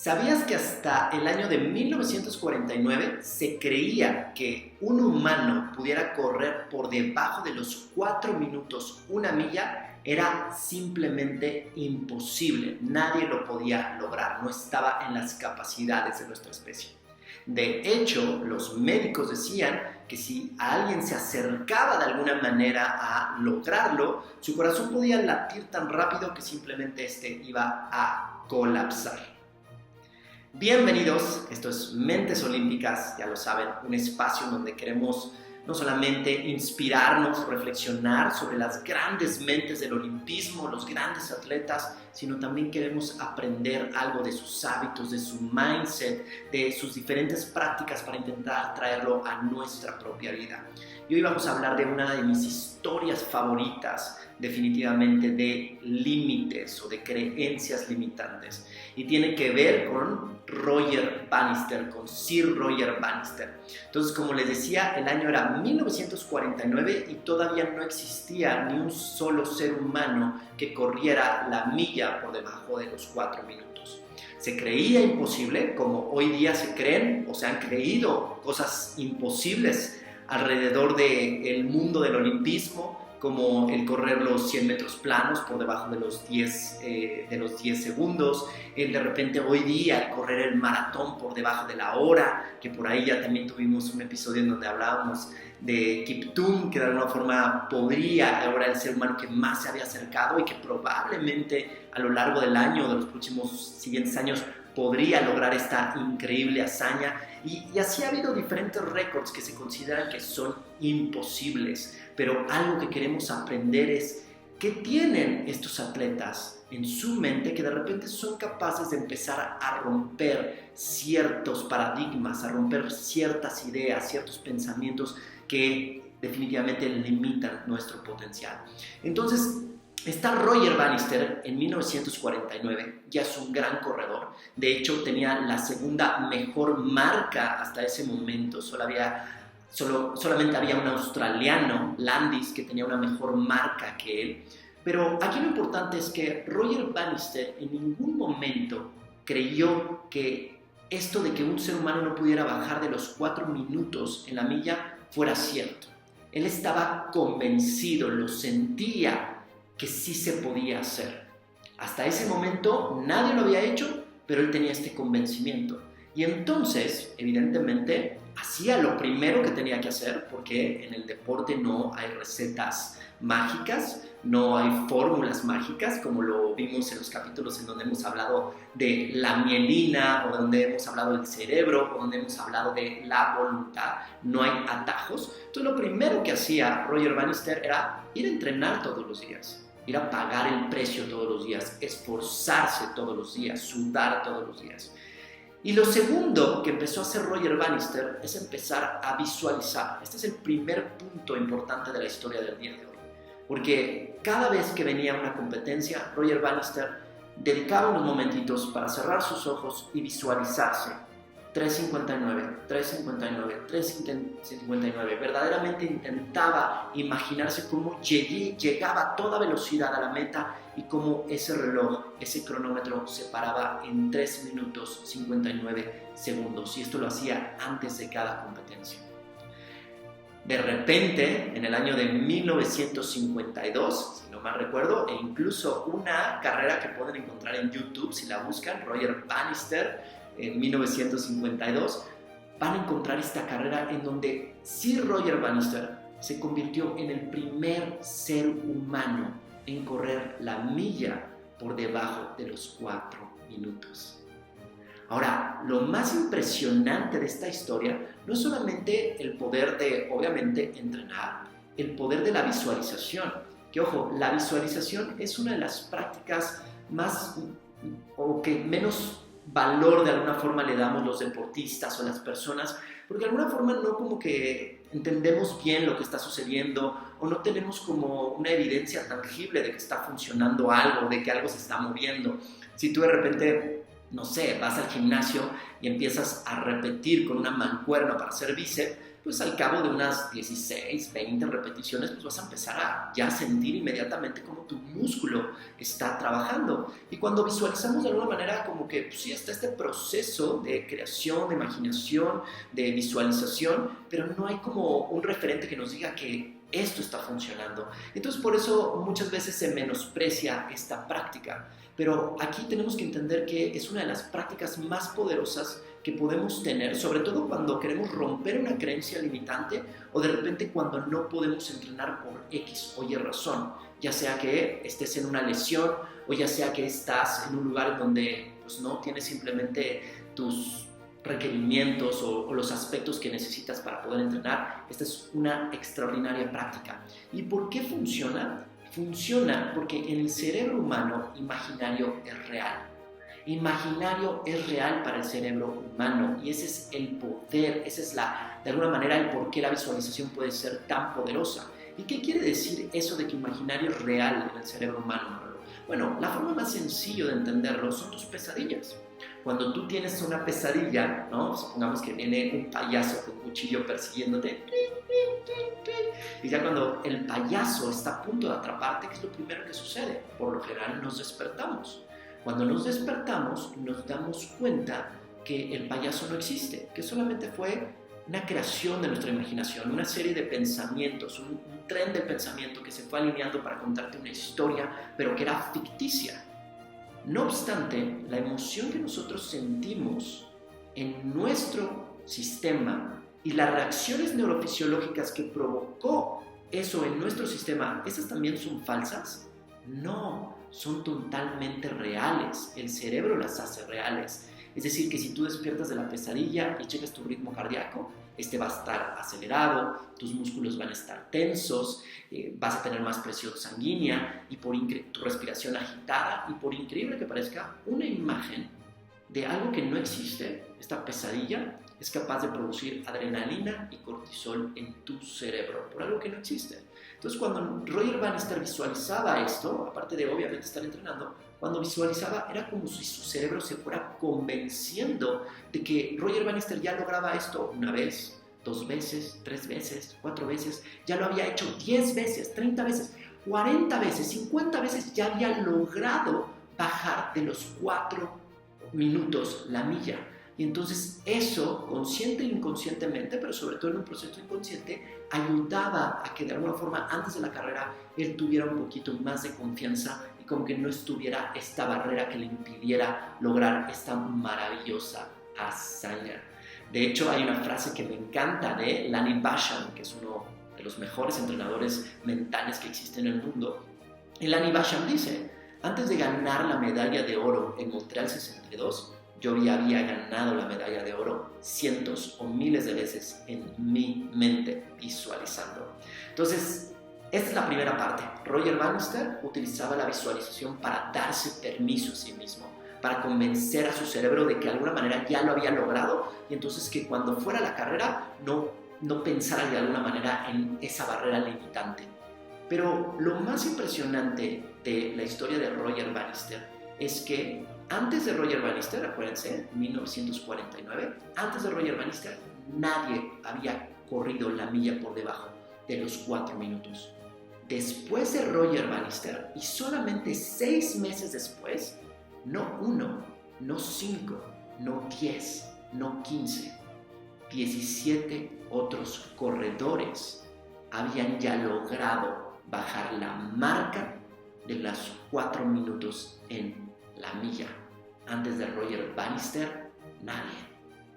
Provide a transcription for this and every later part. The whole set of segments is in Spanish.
¿Sabías que hasta el año de 1949 se creía que un humano pudiera correr por debajo de los 4 minutos una milla? Era simplemente imposible, nadie lo podía lograr, no estaba en las capacidades de nuestra especie. De hecho, los médicos decían que si alguien se acercaba de alguna manera a lograrlo, su corazón podía latir tan rápido que simplemente iba a colapsar. Bienvenidos, esto es Mentes Olímpicas, ya lo saben, un espacio en donde queremos no solamente inspirarnos, reflexionar sobre las grandes mentes del olimpismo, los grandes atletas, sino también queremos aprender algo de sus hábitos, de su mindset, de sus diferentes prácticas para intentar traerlo a nuestra propia vida. Y hoy vamos a hablar de una de mis historias favoritas, definitivamente de límites o de creencias limitantes. Y tiene que ver con Roger Bannister, con Sir Roger Bannister. Entonces, como les decía, el año era 1949 y todavía no existía ni un solo ser humano que corriera la milla por debajo de los 4 minutos. Se creía imposible, como hoy día se creen o se han creído cosas imposibles alrededor del mundo del olimpismo, como el correr los 100 metros planos por debajo de los 10 segundos, el de repente hoy día el correr el maratón por debajo de la hora, que por ahí ya también tuvimos un episodio en donde hablábamos de Kiptum, que de alguna forma podría ahora el ser humano que más se había acercado y que probablemente a lo largo del año o de los próximos siguientes años podría lograr esta increíble hazaña. Y así ha habido diferentes récords que se consideran que son imposibles, pero algo que queremos aprender es qué tienen estos atletas en su mente que de repente son capaces de empezar a romper ciertos paradigmas, a romper ciertas ideas, ciertos pensamientos que definitivamente limitan nuestro potencial. Entonces, está Roger Bannister en 1949, ya es un gran corredor, de hecho tenía la segunda mejor marca hasta ese momento, solamente había un australiano, Landis, que tenía una mejor marca que él, pero aquí lo importante es que Roger Bannister en ningún momento creyó que esto de que un ser humano no pudiera bajar de los 4 minutos en la milla fuera cierto. Él estaba convencido, lo sentía, que sí se podía hacer. Hasta ese momento nadie lo había hecho, pero él tenía este convencimiento. Y entonces, evidentemente, hacía lo primero que tenía que hacer, porque en el deporte no hay recetas mágicas, no hay fórmulas mágicas, como lo vimos en los capítulos en donde hemos hablado de la mielina, o donde hemos hablado del cerebro, o donde hemos hablado de la voluntad. No hay atajos. Entonces, lo primero que hacía Roger Bannister era ir a entrenar todos los días, ir a pagar el precio todos los días, esforzarse todos los días, sudar todos los días. Y lo segundo que empezó a hacer Roger Bannister es empezar a visualizar. Este es el primer punto importante de la historia del día de hoy. Porque cada vez que venía una competencia, Roger Bannister dedicaba unos momentitos para cerrar sus ojos y visualizarse. 3:59, 3:59, 3:59. Verdaderamente intentaba imaginarse cómo llegaba a toda velocidad a la meta y cómo ese reloj, ese cronómetro se paraba en 3 minutos 59 segundos. Y esto lo hacía antes de cada competencia. De repente, en el año de 1952, si no mal recuerdo, e incluso una carrera que pueden encontrar en YouTube si la buscan, Roger Bannister, en 1952, van a encontrar esta carrera en donde Sir Roger Bannister se convirtió en el primer ser humano en correr la milla por debajo de los 4 minutos. Ahora, lo más impresionante de esta historia no es solamente el poder de, obviamente, entrenar, el poder de la visualización. Que, ojo, la visualización es una de las prácticas más, o que menos valor de alguna forma le damos los deportistas o las personas, porque de alguna forma no como que entendemos bien lo que está sucediendo o no tenemos como una evidencia tangible de que está funcionando algo, de que algo se está moviendo. Si tú de repente, no sé, vas al gimnasio y empiezas a repetir con una mancuerna para hacer bíceps, pues al cabo de unas 16, 20 repeticiones, pues vas a empezar a ya sentir inmediatamente cómo tu músculo está trabajando. Y cuando visualizamos de alguna manera como que pues sí, está este proceso de creación, de imaginación, de visualización, pero no hay como un referente que nos diga que esto está funcionando. Entonces por eso muchas veces se menosprecia esta práctica. Pero aquí tenemos que entender que es una de las prácticas más poderosas que podemos tener, sobre todo cuando queremos romper una creencia limitante o de repente cuando no podemos entrenar por X o Y razón, ya sea que estés en una lesión o ya sea que estás en un lugar donde pues, no tienes simplemente tus requerimientos o los aspectos que necesitas para poder entrenar. Esta es una extraordinaria práctica. ¿Y por qué funciona? Funciona porque en el cerebro humano imaginario es real. Imaginario es real para el cerebro humano y ese es el poder, esa es de alguna manera el por qué la visualización puede ser tan poderosa. ¿Y qué quiere decir eso de que imaginario es real en el cerebro humano? Bueno, la forma más sencilla de entenderlo son tus pesadillas. Cuando tú tienes una pesadilla, ¿no? Supongamos que viene un payaso con un cuchillo persiguiéndote, y ya cuando el payaso está a punto de atraparte, ¿qué es lo primero que sucede? Por lo general nos despertamos. Cuando nos despertamos, nos damos cuenta que el payaso no existe, que solamente fue una creación de nuestra imaginación, una serie de pensamientos, un tren de pensamiento que se fue alineando para contarte una historia, pero que era ficticia. No obstante, la emoción que nosotros sentimos en nuestro sistema y las reacciones neurofisiológicas que provocó eso en nuestro sistema, ¿esas también son falsas? No, son totalmente reales. El cerebro las hace reales. Es decir, que si tú despiertas de la pesadilla y checas tu ritmo cardíaco, este va a estar acelerado, tus músculos van a estar tensos, vas a tener más presión sanguínea y tu respiración agitada, y por increíble que parezca, una imagen de algo que no existe, esta pesadilla, es capaz de producir adrenalina y cortisol en tu cerebro, por algo que no existe. Entonces, cuando Roger Bannister visualizaba esto, aparte de obviamente estar entrenando, cuando visualizaba era como si su cerebro se fuera convenciendo de que Roger Bannister ya lograba esto una vez, 2 veces, 3 veces, 4 veces, ya lo había hecho 10 veces, 30 veces, 40 veces, 50 veces, ya había logrado bajar de los 4 minutos la milla. Y entonces eso, consciente e inconscientemente, pero sobre todo en un proceso inconsciente, ayudaba a que de alguna forma antes de la carrera él tuviera un poquito más de confianza y como que no estuviera esta barrera que le impidiera lograr esta maravillosa hazaña. De hecho, hay una frase que me encanta de Lanny Basham, que es uno de los mejores entrenadores mentales que existen en el mundo. Y Lanny Basham dice: antes de ganar la medalla de oro en Montreal 62, yo ya había ganado la medalla de oro cientos o miles de veces en mi mente, visualizando. Entonces, esta es la primera parte. Roger Bannister utilizaba la visualización para darse permiso a sí mismo, para convencer a su cerebro de que de alguna manera ya lo había logrado, y entonces que cuando fuera a la carrera no pensara de alguna manera en esa barrera limitante. Pero lo más impresionante de la historia de Roger Bannister es que antes de Roger Bannister, acuérdense, 1949, antes de Roger Bannister, nadie había corrido la milla por debajo de los 4 minutos. Después de Roger Bannister, y solamente 6 meses después, no 1, no 5, no 10, no 15, 17 otros corredores habían ya logrado bajar la marca de los 4 minutos en la milla. Antes de Roger Bannister, nadie.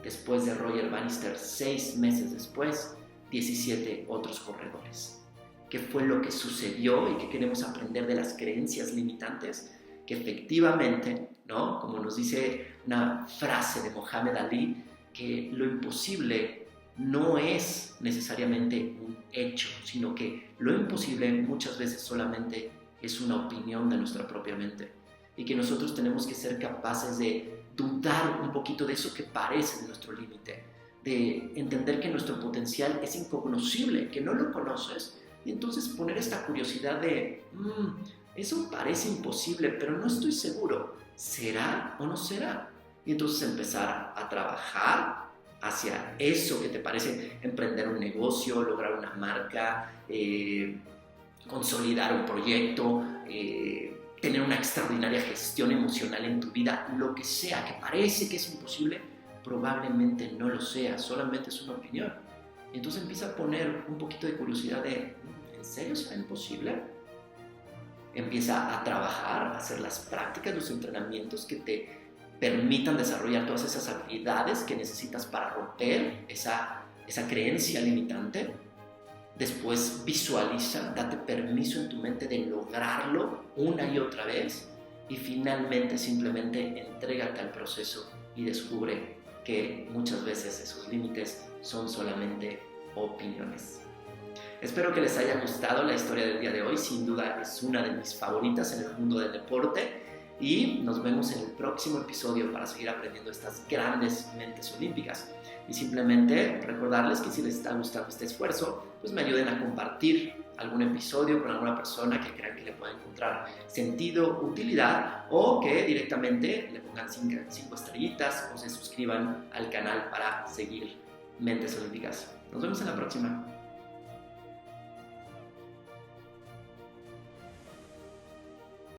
Después de Roger Bannister, 6 meses después, 17 otros corredores. ¿Qué fue lo que sucedió y qué queremos aprender de las creencias limitantes? Que efectivamente, ¿no? Como nos dice una frase de Mohamed Ali, que lo imposible no es necesariamente un hecho, sino que lo imposible muchas veces solamente es una opinión de nuestra propia mente, y que nosotros tenemos que ser capaces de dudar un poquito de eso que parece de nuestro límite, de entender que nuestro potencial es incognoscible, que no lo conoces, y entonces poner esta curiosidad de eso parece imposible, pero no estoy seguro, ¿será o no será? Y entonces empezar a trabajar, hacia eso que te parece emprender un negocio, lograr una marca, consolidar un proyecto, tener una extraordinaria gestión emocional en tu vida, lo que sea que parece que es imposible, probablemente no lo sea, solamente es una opinión. Y entonces empieza a poner un poquito de curiosidad de, ¿en serio será imposible? Empieza a trabajar, a hacer las prácticas, los entrenamientos que te permitan desarrollar todas esas habilidades que necesitas para romper esa creencia limitante. Después visualiza, date permiso en tu mente de lograrlo una y otra vez y finalmente simplemente entrégate al proceso y descubre que muchas veces esos límites son solamente opiniones. Espero que les haya gustado la historia del día de hoy, sin duda es una de mis favoritas en el mundo del deporte y nos vemos en el próximo episodio para seguir aprendiendo estas grandes mentes olímpicas. Y simplemente recordarles que si les está gustando este esfuerzo, pues me ayuden a compartir algún episodio con alguna persona que crean que le pueda encontrar sentido, utilidad o que directamente le pongan 5 estrellitas o se suscriban al canal para seguir Mentes Olímpicas. Nos vemos en la próxima.